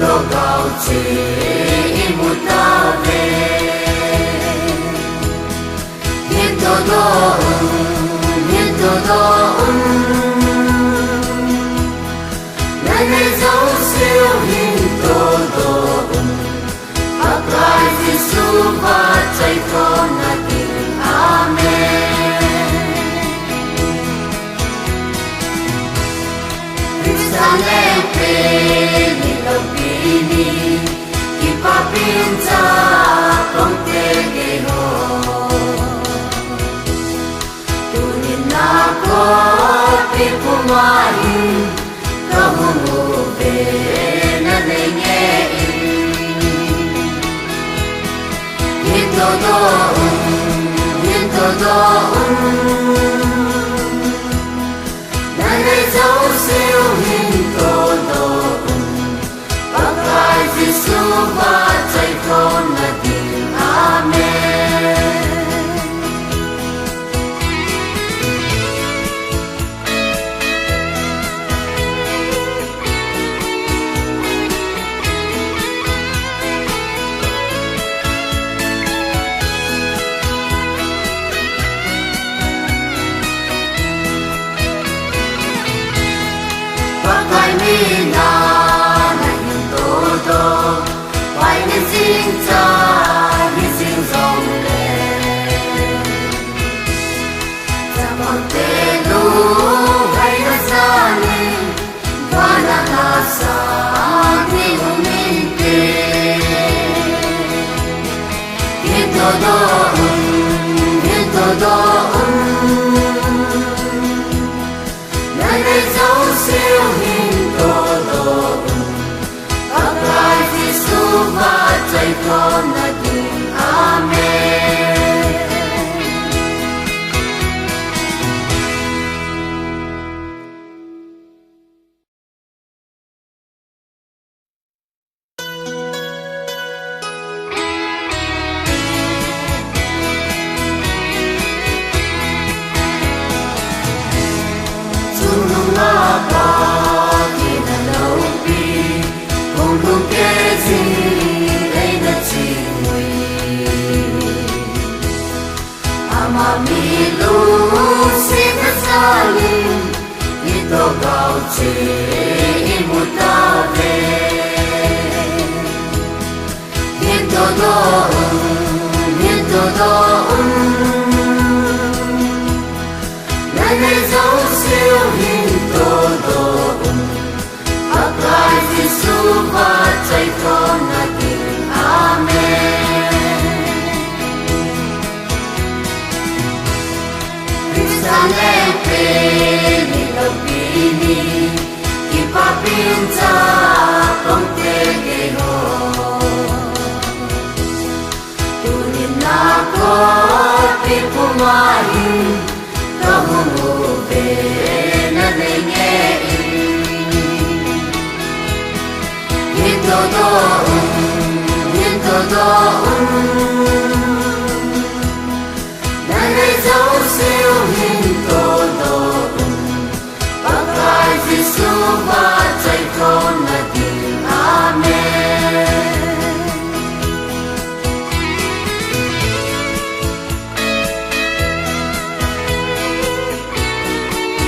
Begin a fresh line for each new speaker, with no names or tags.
tô gạo chỉ một ta về hiến tô đô hiến tô đô ngày dấu siêu hiến tô đô bác lại Giêsu và chạy con là tình Amen. Jerusalem pe ni lo pini ki papinta con te ge ho tu ni na ko pi pumai ka hu ve na ne nge in to do na ne dấu siêu hình tô đồ bác lại Giêsu và chạy con là tình Amen. Phải mi na hình tô tô phải nên xin cha đi xin dòng lên cha con tê lu hay nó xa đi và là xa đi hùng minh tê hiến tô đô ngày dấu siêu hình tô đồ bác lại Giêsu và chạy con là tình Amen. Chỉ một ta về hiến tô đô ngày dấu siêu hiến tô đô bác lại Giêsu và chạy con là tình Amen. Jerusalem pe ni lo pini ki papinta con te ge ho tu ni na ko pi pumai ka hu ve na ne nge hiến tô đô